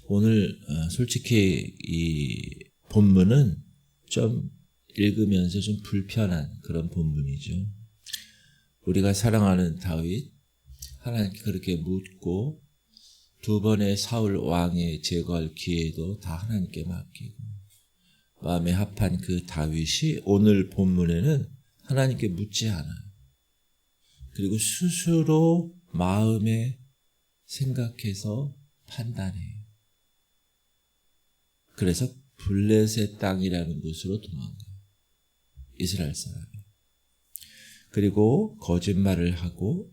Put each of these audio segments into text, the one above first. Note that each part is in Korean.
오늘 솔직히 이 본문은 좀 읽으면서 좀 불편한 그런 본문이죠. 우리가 사랑하는 다윗, 하나님께 그렇게 묻고 두 번의 사울 왕의 제거할 기회도 다 하나님께 맡기고 마음에 합한 그 다윗이 오늘 본문에는 하나님께 묻지 않아요. 그리고 스스로 마음에 생각해서 판단해요. 그래서 블레셋 땅이라는 곳으로 도망가요. 이스라엘 사람이. 그리고 거짓말을 하고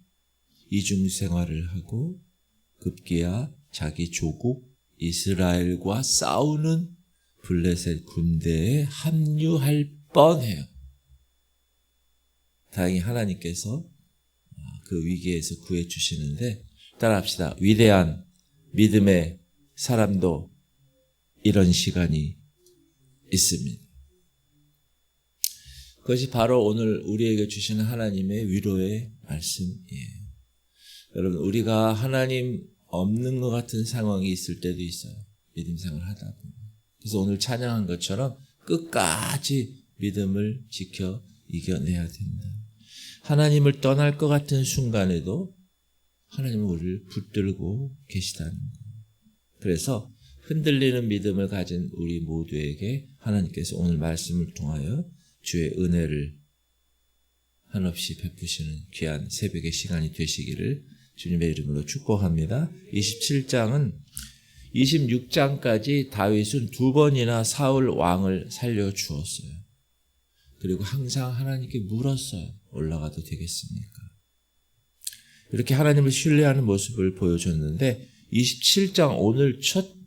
이중생활을 하고 급기야 자기 조국 이스라엘과 싸우는 블레셋 군대에 합류할 뻔해요. 다행히 하나님께서 그 위기에서 구해주시는데 따라합시다. 위대한 믿음의 사람도 이런 시간이 있습니다. 그것이 바로 오늘 우리에게 주시는 하나님의 위로의 말씀이에요. 여러분, 우리가 하나님 없는 것 같은 상황이 있을 때도 있어요. 믿음 생활을 하다 보면. 그래서 오늘 찬양한 것처럼 끝까지 믿음을 지켜 이겨내야 된다. 하나님을 떠날 것 같은 순간에도 하나님은 우리를 붙들고 계시다는 거예요. 그래서 흔들리는 믿음을 가진 우리 모두에게 하나님께서 오늘 말씀을 통하여 주의 은혜를 한없이 베푸시는 귀한 새벽의 시간이 되시기를 주님의 이름으로 축복합니다. 27장은 26장까지 다윗은 두 번이나 사울 왕을 살려주었어요. 그리고 항상 하나님께 물었어요. 올라가도 되겠습니까? 이렇게 하나님을 신뢰하는 모습을 보여줬는데 27장 오늘 첫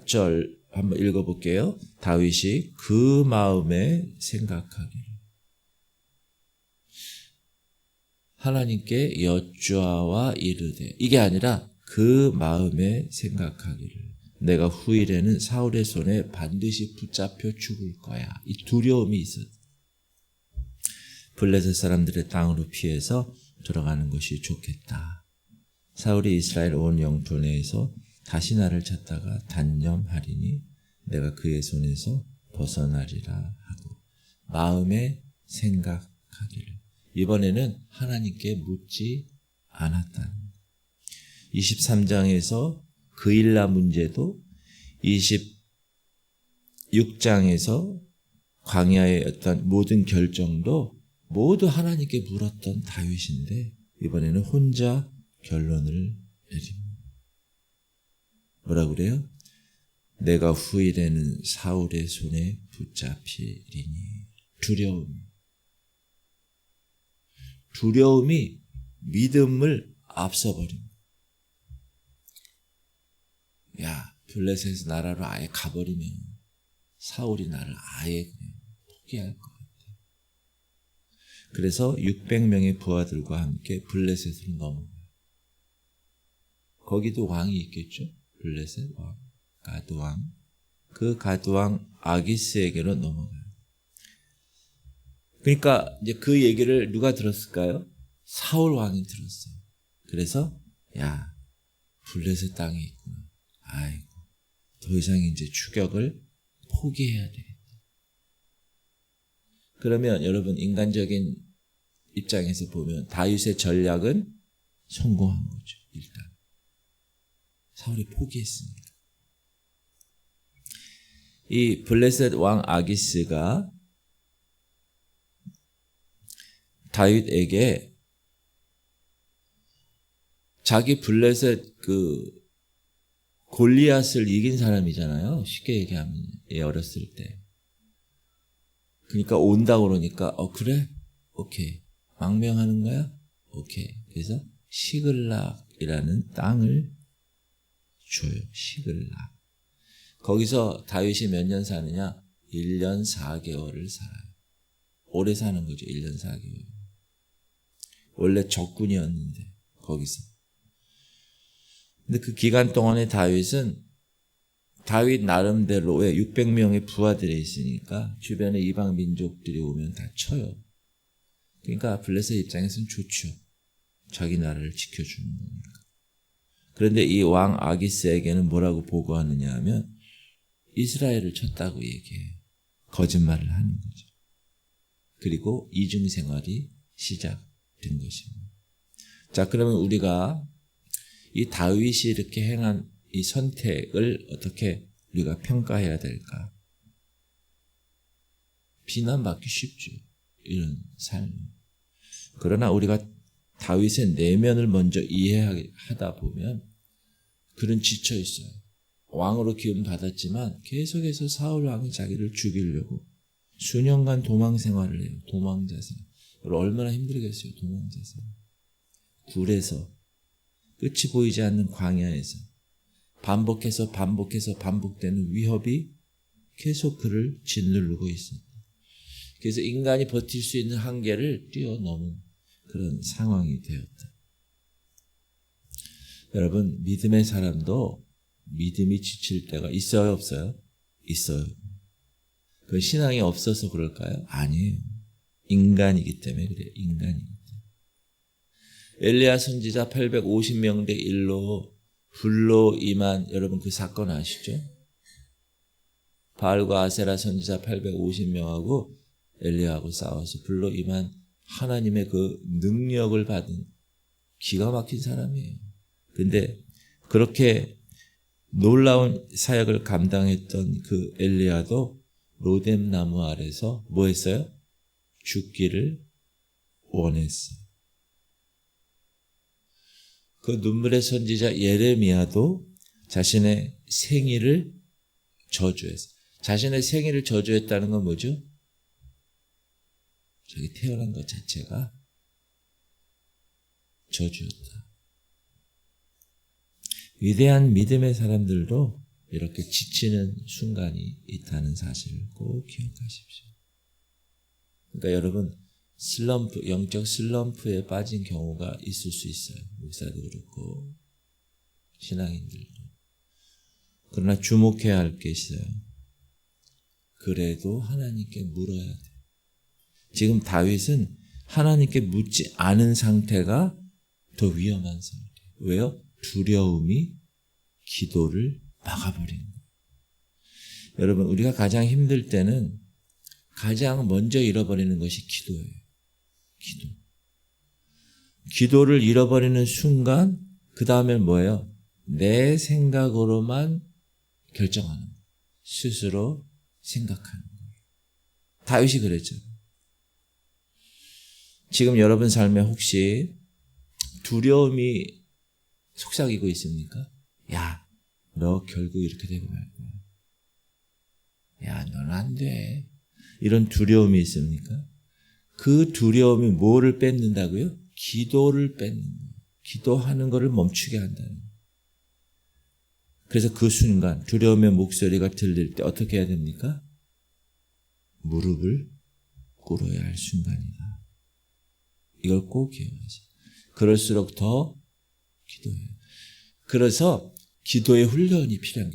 절 한번 읽어볼게요. 다윗이 그 마음에 생각하기를 하나님께 여쭈아와 이르되 이게 아니라 그 마음에 생각하기를 내가 후일에는 사울의 손에 반드시 붙잡혀 죽을 거야. 이 두려움이 있었어요. 블레셋 사람들의 땅으로 피해서 들어가는 것이 좋겠다. 사울이 이스라엘 온 영토 내에서 다시 나를 찾다가 단념하리니 내가 그의 손에서 벗어나리라 하고 마음에 생각하기를 이번에는 하나님께 묻지 않았다는 23장에서 그일라 문제도 26장에서 광야의 어떤 모든 결정도 모두 하나님께 물었던 다윗인데 이번에는 혼자 결론을 내립니다. 뭐라 그래요? 내가 후일에는 사울의 손에 붙잡히리니 두려움이 믿음을 앞서버립니다. 야, 블레셋 나라로 아예 가버리면 사울이 나를 아예 그냥 포기할 것 같아. 그래서 600명의 부하들과 함께 블레셋으로 넘어가요. 거기도 왕이 있겠죠? 블레셋 왕, 가드왕. 그 가드왕 아기스에게로 넘어가요. 그러니까 이제 그 얘기를 누가 들었을까요? 사울 왕이 들었어요. 그래서 야, 블레셋 땅에 있구나. 아이고, 더 이상 이제 추격을 포기해야 되겠다. 그러면 여러분 인간적인 입장에서 보면 다윗의 전략은 성공한 거죠. 일단 사울이 포기했으니까. 이 블레셋 왕 아기스가 다윗에게 자기 블레셋 그 골리앗을 이긴 사람이잖아요. 쉽게 얘기하면 어렸을 때. 그러니까 온다고 그러니까 그래? 오케이. 망명하는 거야? 오케이. 그래서 시글락이라는 땅을 줘요. 시글락. 거기서 다윗이 몇 년 사느냐? 1년 4개월을 살아요. 오래 사는 거죠. 1년 4개월. 원래 적군이었는데 거기서. 근데 그 기간 동안에 다윗은 다윗 나름대로의 600명의 부하들이 있으니까 주변에 이방 민족들이 오면 다 쳐요. 그러니까 블레셋 입장에서는 좋죠. 자기 나라를 지켜주는 거니까. 그런데 이 왕 아기스에게는 뭐라고 보고하느냐 하면 이스라엘을 쳤다고 얘기해요. 거짓말을 하는 거죠. 그리고 이중 생활이 시작된 것입니다. 자, 그러면 우리가 이 다윗이 이렇게 행한 이 선택을 어떻게 우리가 평가해야 될까? 비난받기 쉽죠. 이런 삶. 그러나 우리가 다윗의 내면을 먼저 이해하다 보면 그는 지쳐 있어요. 왕으로 기름 받았지만 계속해서 사울 왕이 자기를 죽이려고 수년간 도망 생활을 해요. 도망자 생활. 얼마나 힘들겠어요. 도망자 생활. 굴에서 끝이 보이지 않는 광야에서 반복해서 반복되는 위협이 계속 그를 짓누르고 있습니다. 그래서 인간이 버틸 수 있는 한계를 뛰어넘은 그런 상황이 되었다. 여러분, 믿음의 사람도 믿음이 지칠 때가 있어요, 없어요? 있어요. 그 신앙이 없어서 그럴까요? 아니에요. 인간이기 때문에 그래요. 인간이기 때문에. 엘리야 선지자 850명 대 1로 불로 임한 여러분 그 사건 아시죠? 바알과 아세라 선지자 850명하고 엘리야하고 싸워서 불로 임한 하나님의 그 능력을 받은 기가 막힌 사람이에요. 근데 그렇게 놀라운 사역을 감당했던 그 엘리야도 로뎀 나무 아래서 뭐 했어요? 죽기를 원했어요. 그 눈물의 선지자 예레미야도 자신의 생일을 저주했어요. 자신의 생일을 저주했다는 건 뭐죠? 저기 태어난 것 자체가 저주였다. 위대한 믿음의 사람들도 이렇게 지치는 순간이 있다는 사실을 꼭 기억하십시오. 그러니까 여러분, 영적 슬럼프에 빠진 경우가 있을 수 있어요. 목사도 그렇고 신앙인들도. 그러나 주목해야 할 게 있어요. 그래도 하나님께 물어야 돼요. 지금 다윗은 하나님께 묻지 않은 상태가 더 위험한 상태예요. 왜요? 두려움이 기도를 막아버리는 거예요. 여러분, 우리가 가장 힘들 때는 가장 먼저 잃어버리는 것이 기도예요. 기도를 잃어버리는 순간 그 다음엔 뭐예요? 내 생각으로만 결정하는 거예요. 스스로 생각하는 거예요. 다윗이 그랬죠. 지금 여러분 삶에 혹시 두려움이 속삭이고 있습니까? 야, 너 결국 이렇게 되고 말 거야. 야, 너는 안 돼. 이런 두려움이 있습니까? 그 두려움이 뭐를 뺏는다고요? 기도를 뺏는 거예요. 기도하는 것을 멈추게 한다는 거예요. 그래서 그 순간 두려움의 목소리가 들릴 때 어떻게 해야 됩니까? 무릎을 꿇어야 할 순간이다. 이걸 꼭 기억하세요. 그럴수록 더 기도해요. 그래서 기도의 훈련이 필요한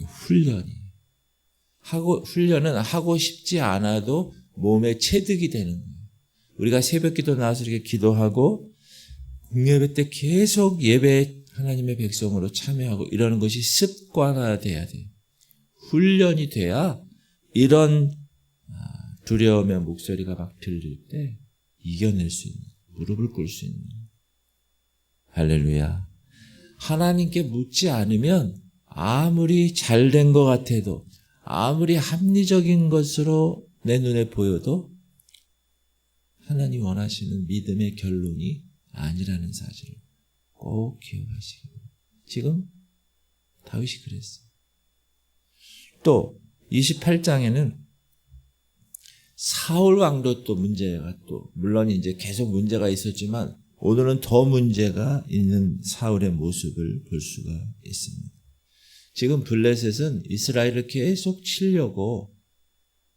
거예요. 훈련은 하고 싶지 않아도 몸에 체득이 되는 거예요. 우리가 새벽 기도 나와서 이렇게 기도하고 공예배 때 계속 예배 하나님의 백성으로 참여하고 이러는 것이 습관화돼야 돼요. 훈련이 돼야 이런 두려움의 목소리가 막 들릴 때 이겨낼 수 있는, 무릎을 꿇을 수 있는. 할렐루야. 하나님께 묻지 않으면 아무리 잘된 것 같아도 아무리 합리적인 것으로 내 눈에 보여도 하나님 원하시는 믿음의 결론이 아니라는 사실을 꼭 기억하시기 바랍니다. 지금 다윗이 그랬어요. 또 28장에는 사울 왕도 또 문제가 물론 이제 계속 문제가 있었지만 오늘은 더 문제가 있는 사울의 모습을 볼 수가 있습니다. 지금 블레셋은 이스라엘을 계속 치려고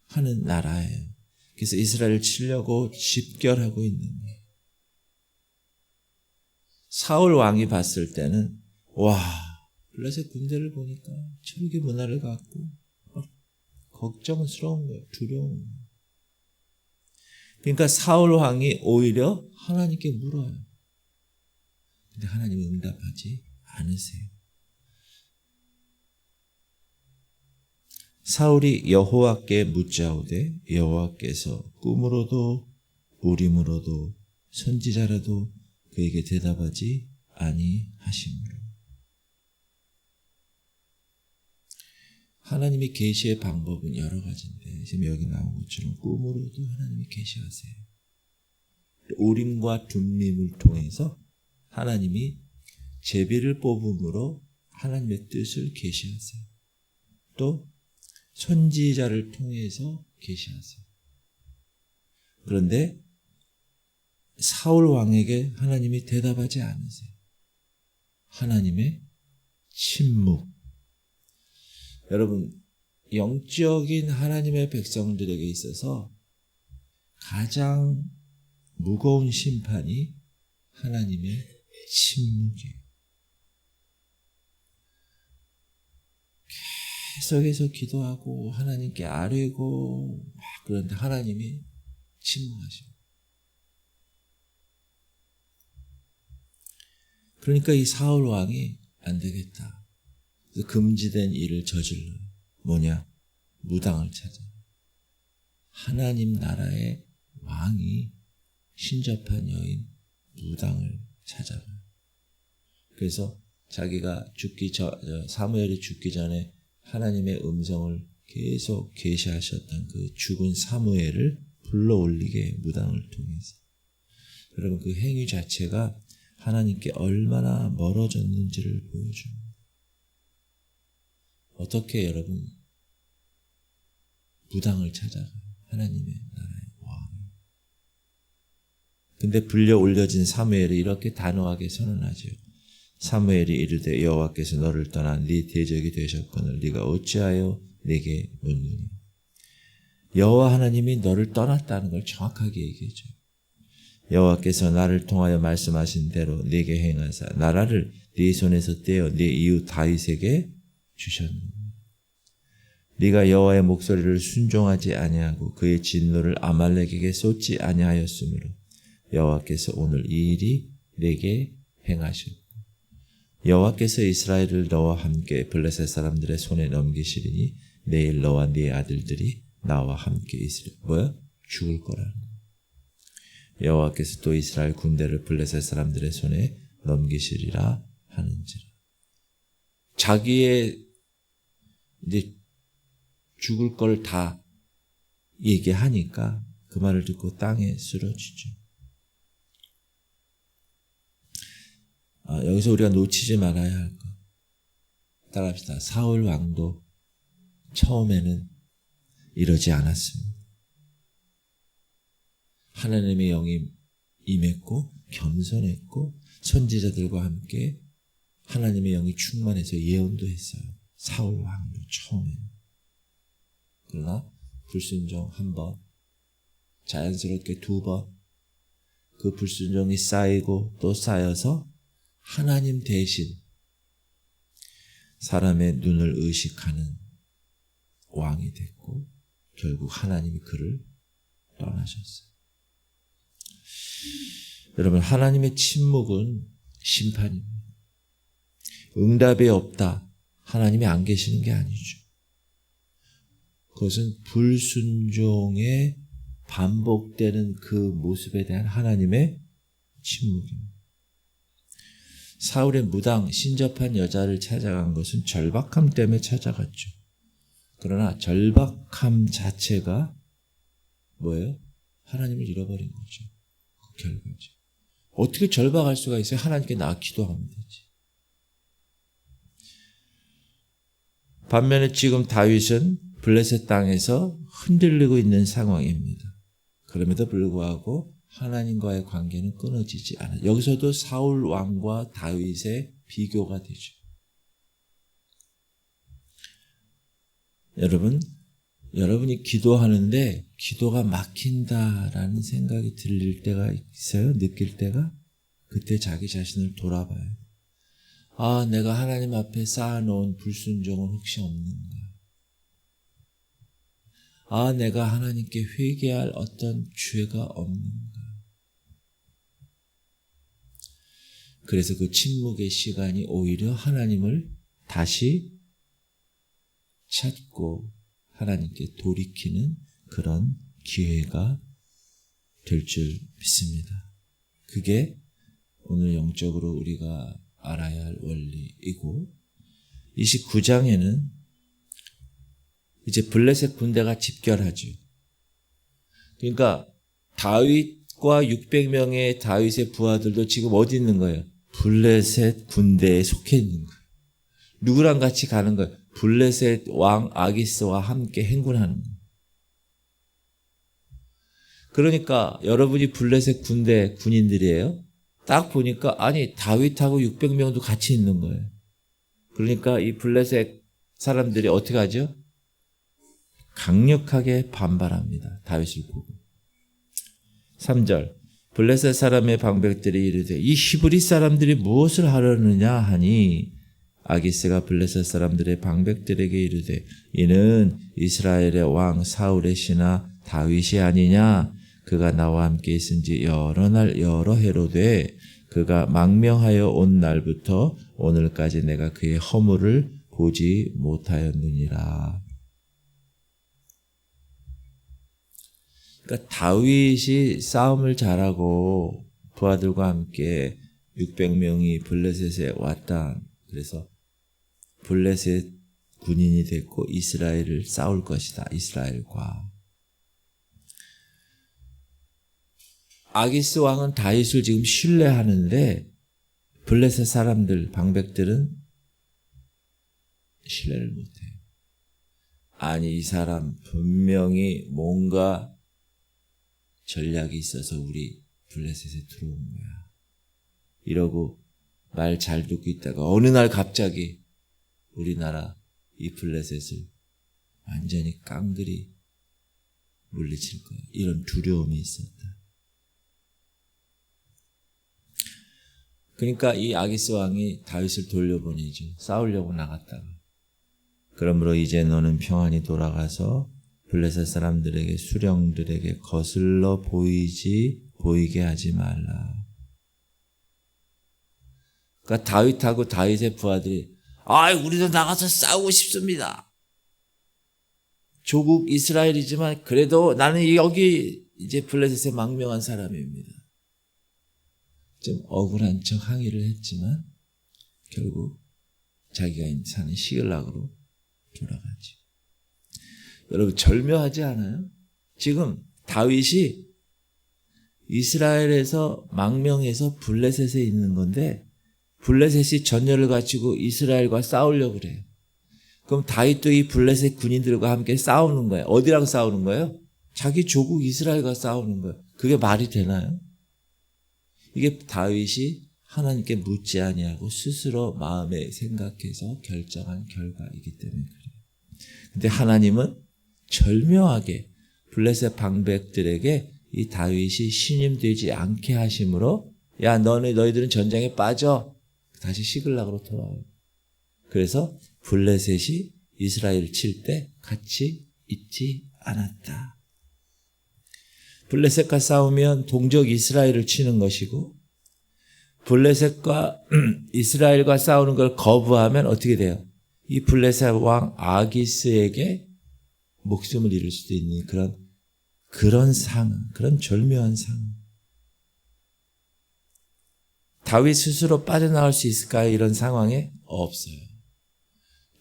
하는 나라예요. 그래서 이스라엘을 치려고 집결하고 있는 거예요. 사울 왕이 봤을 때는 블레셋 군대를 보니까 철기 문화를 갖고 걱정스러운 거예요. 두려운 거예요. 그러니까 사울 왕이 오히려 하나님께 물어요. 근데 하나님은 응답하지 않으세요. 사울이 여호와께 묻자오되 여호와께서 꿈으로도 우림으로도 선지자라도 그에게 대답하지 아니하시므로. 하나님이 계시의 방법은 여러 가지인데 지금 여기 나온 것처럼 꿈으로도 하나님이 계시하세요. 우림과 둠림을 통해서 하나님이 제비를 뽑음으로 하나님의 뜻을 계시하세요. 또 선지자를 통해서 계시하세요. 그런데 사울 왕에게 하나님이 대답하지 않으세요. 하나님의 침묵. 여러분, 영적인 하나님의 백성들에게 있어서 가장 무거운 심판이 하나님의 침묵이에요. 계속해서 기도하고 하나님께 아뢰고 막 그런데 하나님이 침묵하시고. 그러니까 이 사울 왕이 안 되겠다. 그래서 금지된 일을 저질러요. 뭐냐? 무당을 찾아. 하나님 나라의 왕이 신접한 여인 무당을 찾아가요. 그래서 자기가 사무엘이 죽기 전에 하나님의 음성을 계속 계시하셨던 그 죽은 사무엘을 불러올리게 무당을 통해서. 여러분, 그 행위 자체가 하나님께 얼마나 멀어졌는지를 보여줍니다. 어떻게 여러분 무당을 찾아가요? 하나님의 나라의 왕이. 근데 불려 올려진 사무엘이 이렇게 단호하게 선언하죠. 사무엘이 이르되 여호와께서 너를 떠나 네 대적이 되셨거늘 네가 어찌하여 내게 묻느냐. 여호와 하나님이 너를 떠났다는 걸 정확하게 얘기해줘. 여호와께서 나를 통하여 말씀하신 대로 네게 행하사 나라를 네 손에서 떼어 네 이웃 다윗에게 주셨느니라. 네가 여호와의 목소리를 순종하지 아니하고 그의 진노를 아말렉에게 쏟지 아니하였으므로 여호와께서 오늘 이 일이 내게 행하셨고 여호와께서 이스라엘을 너와 함께 블레셋 사람들의 손에 넘기시리니 내일 너와 네 아들들이 나와 함께 있으리. 뭐야? 죽을 거라는 거야. 여호와께서 또 이스라엘 군대를 블레셋 사람들의 손에 넘기시리라 하는지라. 자기의 이제 죽을 걸 다 얘기하니까 그 말을 듣고 땅에 쓰러지죠. 여기서 우리가 놓치지 말아야 할 것. 따라합시다. 사울 왕도 처음에는 이러지 않았습니다. 하나님의 영이 임했고 겸손했고 선지자들과 함께 하나님의 영이 충만해서 예언도 했어요. 사울 왕도 처음에는. 그러나 불순종 한 번, 자연스럽게 두 번, 그 불순종이 쌓이고 또 쌓여서 하나님 대신 사람의 눈을 의식하는 왕이 됐고 결국 하나님이 그를 떠나셨어요. 여러분, 하나님의 침묵은 심판입니다. 응답이 없다. 하나님이 안 계시는 게 아니죠. 그것은 불순종에 반복되는 그 모습에 대한 하나님의 침묵입니다. 사울의 무당, 신접한 여자를 찾아간 것은 절박함 때문에 찾아갔죠. 그러나 절박함 자체가 뭐예요? 하나님을 잃어버린 거죠. 그 결과죠. 어떻게 절박할 수가 있어요? 하나님께 나아 기도하면 되지. 반면에 지금 다윗은 블레셋 땅에서 흔들리고 있는 상황입니다. 그럼에도 불구하고 하나님과의 관계는 끊어지지 않아요. 여기서도 사울 왕과 다윗의 비교가 되죠. 여러분이 기도하는데 기도가 막힌다라는 생각이 들릴 때가 있어요? 느낄 때가? 그때 자기 자신을 돌아봐요. 내가 하나님 앞에 쌓아놓은 불순종은 혹시 없는가? 내가 하나님께 회개할 어떤 죄가 없는가? 그래서 그 침묵의 시간이 오히려 하나님을 다시 찾고 하나님께 돌이키는 그런 기회가 될 줄 믿습니다. 그게 오늘 영적으로 우리가 알아야 할 원리이고, 29장에는 이제 블레셋 군대가 집결하죠. 그러니까 다윗과 600명의 다윗의 부하들도 지금 어디 있는 거예요? 블레셋 군대에 속해 있는 거예요. 누구랑 같이 가는 거예요? 블레셋 왕 아기스와 함께 행군하는 거예요. 그러니까 여러분이 블레셋 군대 군인들이에요. 딱 보니까 아니 다윗하고 600명도 같이 있는 거예요. 그러니까 이 블레셋 사람들이 어떻게 하죠? 강력하게 반발합니다. 다윗을 보고. 3절 블레셋 사람의 방백들이 이르되 이 히브리 사람들이 무엇을 하려느냐 하니 아기스가 블레셋 사람들의 방백들에게 이르되 이는 이스라엘의 왕 사울의 신하 다윗이 아니냐. 그가 나와 함께 있은지 여러 날 여러 해로 돼 그가 망명하여 온 날부터 오늘까지 내가 그의 허물을 보지 못하였느니라. 그러니까 다윗이 싸움을 잘하고 부하들과 함께 600명이 블레셋에 왔다. 그래서 블레셋 군인이 됐고 이스라엘을 싸울 것이다. 이스라엘과. 아기스 왕은 다윗을 지금 신뢰하는데 블레셋 사람들, 방백들은 신뢰를 못해요. 아니 이 사람 분명히 뭔가 전략이 있어서 우리 블레셋에 들어온 거야. 이러고 말 잘 듣고 있다가 어느 날 갑자기 우리나라 이 블레셋을 완전히 깡그리 물리칠 거야. 이런 두려움이 있었다. 그러니까 이 아기스 왕이 다윗을 돌려보내죠. 싸우려고 나갔다가. 그러므로 이제 너는 평안히 돌아가서 블레셋 사람들에게 수령들에게 거슬러 보이게 하지 말라. 그러니까 다윗하고 다윗의 부하들이 우리도 나가서 싸우고 싶습니다. 조국 이스라엘이지만 그래도 나는 여기 이제 블레셋에 망명한 사람입니다. 좀 억울한 척 항의를 했지만 결국 자기가 사는 시글락으로 돌아가지. 여러분 절묘하지 않아요? 지금 다윗이 이스라엘에서 망명해서 블레셋에 있는 건데 블레셋이 전열을 갖추고 이스라엘과 싸우려고 그래요. 그럼 다윗도 이 블레셋 군인들과 함께 싸우는 거예요. 어디랑 싸우는 거예요? 자기 조국 이스라엘과 싸우는 거예요. 그게 말이 되나요? 이게 다윗이 하나님께 묻지 아니하고 스스로 마음에 생각해서 결정한 결과이기 때문에 그래요. 근데 하나님은 절묘하게 블레셋 방백들에게 이 다윗이 신임되지 않게 하심으로 야 너희들은 전쟁에 빠져. 다시 시글락으로 돌아와요. 그래서 블레셋이 이스라엘을 칠 때 같이 있지 않았다. 블레셋과 싸우면 동족 이스라엘을 치는 것이고 블레셋과 이스라엘과 싸우는 걸 거부하면 어떻게 돼요? 이 블레셋 왕 아기스에게 목숨을 잃을 수도 있는 그런 상황, 그런 절묘한 상황. 다윗 스스로 빠져나올 수 있을까요? 이런 상황에 없어요.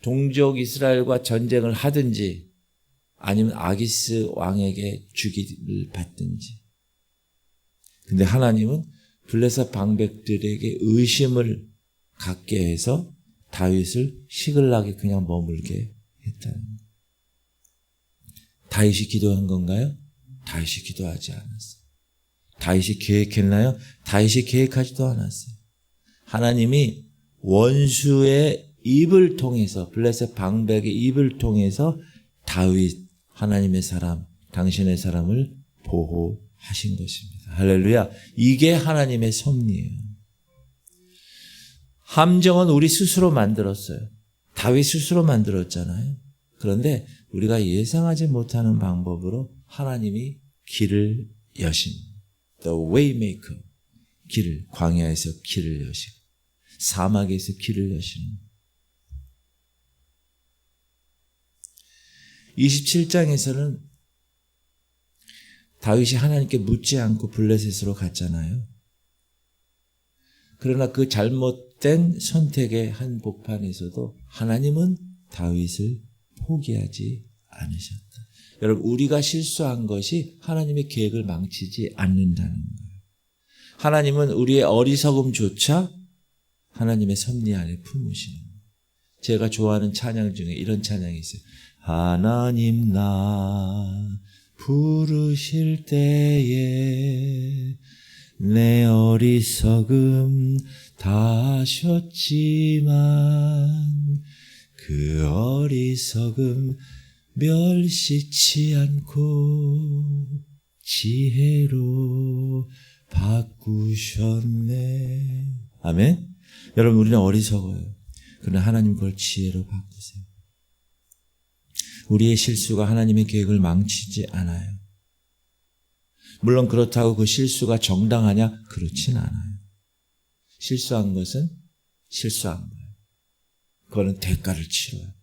동족 이스라엘과 전쟁을 하든지 아니면 아기스 왕에게 죽임을 받든지. 근데 하나님은 블레셋 방백들에게 의심을 갖게 해서 다윗을 시글락에 그냥 머물게 했다는 거예요. 다윗이 기도한 건가요? 다윗이 기도하지 않았어요. 다윗이 계획했나요? 다윗이 계획하지도 않았어요. 하나님이 원수의 입을 통해서 블레셋 방백의 입을 통해서 다윗 하나님의 사람, 당신의 사람을 보호하신 것입니다. 할렐루야. 이게 하나님의 섭리예요. 함정은 우리 스스로 만들었어요. 다윗 스스로 만들었잖아요. 그런데 우리가 예상하지 못하는 방법으로 하나님이 길을 여신, the way maker, 길을, 광야에서 길을 여시고 사막에서 길을 여시는. 27장에서는 다윗이 하나님께 묻지 않고 블레셋으로 갔잖아요. 그러나 그 잘못된 선택의 한복판에서도 하나님은 다윗을 포기하지 않으셨다. 여러분, 우리가 실수한 것이 하나님의 계획을 망치지 않는다는 거예요. 하나님은 우리의 어리석음조차 하나님의 섭리 안에 품으시는 거예요. 제가 좋아하는 찬양 중에 이런 찬양이 있어요. 하나님 나 부르실 때에 내 어리석음 다 아셨지만 그 어리석음 멸시치 않고 지혜로 바꾸셨네. 아멘. 여러분, 우리는 어리석어요. 그러나 하나님 그걸 지혜로 바꾸세요. 우리의 실수가 하나님의 계획을 망치지 않아요. 물론 그렇다고 그 실수가 정당하냐? 그렇진 않아요. 실수한 것은 실수한 거예요. 그거는 대가를 치러요.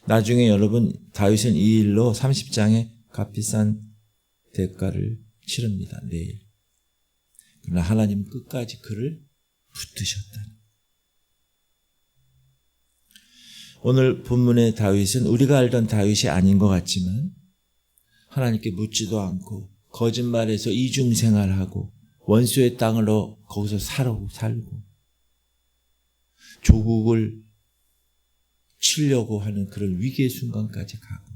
나중에 여러분, 다윗은 이 일로 30장에 값비싼 대가를 치릅니다. 내일. 그러나 하나님은 끝까지 그를 붙드셨다. 오늘 본문의 다윗은 우리가 알던 다윗이 아닌 것 같지만 하나님께 묻지도 않고 거짓말해서 이중생활하고 원수의 땅으로 거기서 살고 조국을 치려고 하는 그런 위기의 순간까지 가고,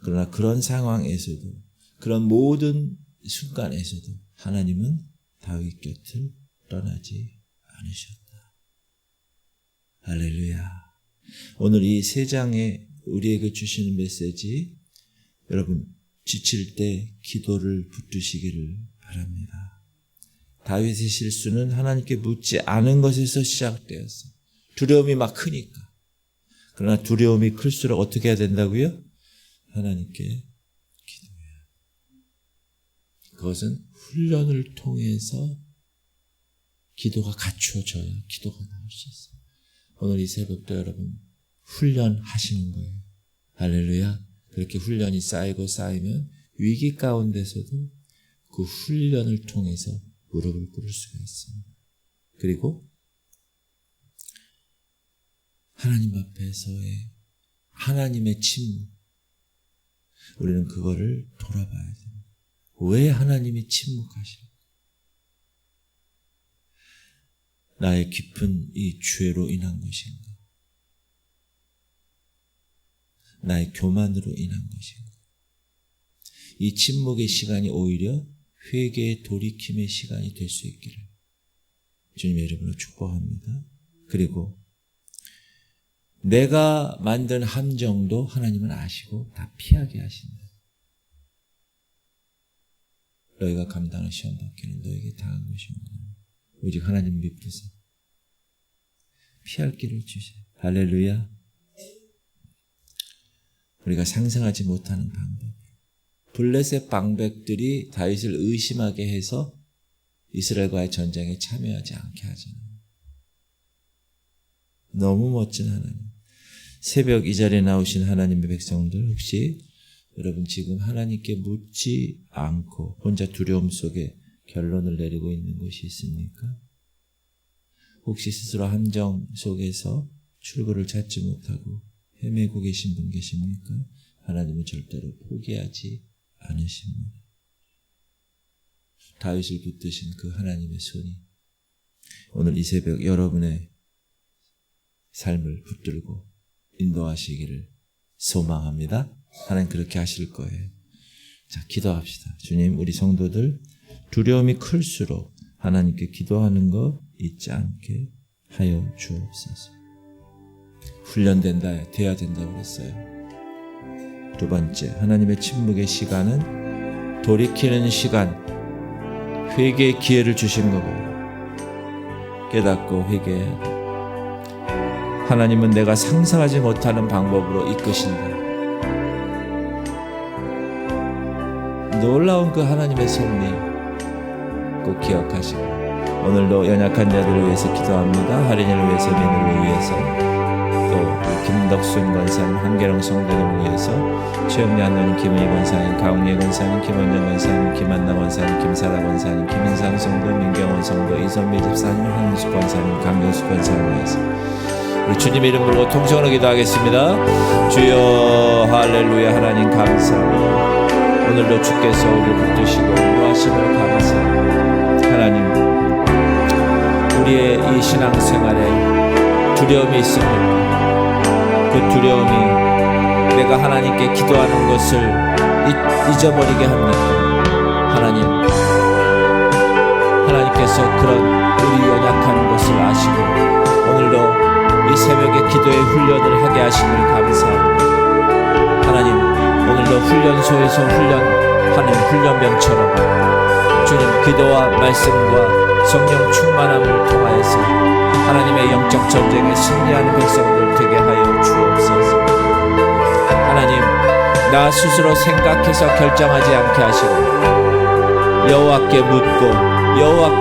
그러나 그런 상황에서도, 그런 모든 순간에서도 하나님은 다윗 곁을 떠나지 않으셨다. 할렐루야. 오늘 이 세 장에 우리에게 주시는 메시지, 여러분 지칠 때 기도를 붙드시기를 바랍니다. 다윗의 실수는 하나님께 묻지 않은 것에서 시작되었어요. 두려움이 막 크니까. 그러나 두려움이 클수록 어떻게 해야 된다고요? 하나님께 기도해야. 그것은 훈련을 통해서 기도가 갖추어져야 기도가 나올 수 있어요. 오늘 이 새벽도 여러분 훈련하시는 거예요. 할렐루야. 그렇게 훈련이 쌓이면 위기 가운데서도 그 훈련을 통해서 무릎을 꿇을 수가 있습니다. 그리고 하나님 앞에서의 하나님의 침묵, 우리는 그거를 돌아봐야 됩니다. 왜 하나님이 침묵하실까? 나의 깊은 이 죄로 인한 것인가? 나의 교만으로 인한 것인가? 이 침묵의 시간이 오히려 회개의 돌이킴의 시간이 될 수 있기를 주님의 이름으로 축복합니다. 그리고 내가 만든 함정도 하나님은 아시고 다 피하게 하신다. 너희가 감당할 시험 받기는 너에게 당한 것이 없느니라. 오직 하나님 믿으세요. 피할 길을 주세요. 할렐루야. 우리가 상상하지 못하는 방법. 블레셋 방백들이 다윗을 의심하게 해서 이스라엘과의 전쟁에 참여하지 않게 하잖아요. 너무 멋진 하나님. 새벽 이 자리에 나오신 하나님의 백성들, 혹시 여러분 지금 하나님께 묻지 않고 혼자 두려움 속에 결론을 내리고 있는 것이 있습니까? 혹시 스스로 함정 속에서 출구를 찾지 못하고 헤매고 계신 분 계십니까? 하나님은 절대로 포기하지 않으십니다. 다윗을 붙드신 그 하나님의 손이 오늘 이 새벽 여러분의 삶을 붙들고 인도하시기를 소망합니다. 하나님 그렇게 하실 거예요. 자, 기도합시다. 주님, 우리 성도들 두려움이 클수록 하나님께 기도하는 거 잊지 않게 하여 주옵소서. 훈련된다, 돼야 된다고 그랬어요. 두 번째, 하나님의 침묵의 시간은 돌이키는 시간, 회개의 기회를 주신 거고요. 깨닫고 회개해야 돼. 하나님은 내가 상상하지 못하는 방법으로 이끄신다. 놀라운 그 하나님의 섭리 꼭 기억하시고, 오늘도 연약한 자들을 위해서 기도합니다. 할인을 위해서, 민을 위해서, 또 김덕순 권사님, 한계령 성도님을 위해서 최영란 김은희 권사님, 가웅예 권사님, 김원정 권사님, 김한나 권사님, 김사라 권사님, 김인상 성도, 민경원 성도, 이선미 집사님, 한윤숙 권사님, 강경숙 권사님을 위해서 우리 주님 이름으로 통성으로 기도하겠습니다. 주여 할렐루야. 하나님 감사합니다. 오늘도 주께서 우리를 붙드시고 인도하심을 감사합니다. 하나님, 우리의 이 신앙생활에 두려움이 있습니다. 그 두려움이 내가 하나님께 기도하는 것을 잊어버리게 합니다. 하나님께서 그런 우리 연약한 것을 아시고 오늘도 이 새벽에 기도의 훈련을 하게 하심을 감사합니다. 하나님, 오늘도 훈련소에서 훈련하는 훈련병처럼 주님 기도와 말씀과 성령 충만함을 통하여서 하나님의 영적 전쟁에 승리하는 백성들 되게 하여 주옵소서. 하나님, 나 스스로 생각해서 결정하지 않게 하시고 여호와께 묻고 여호와께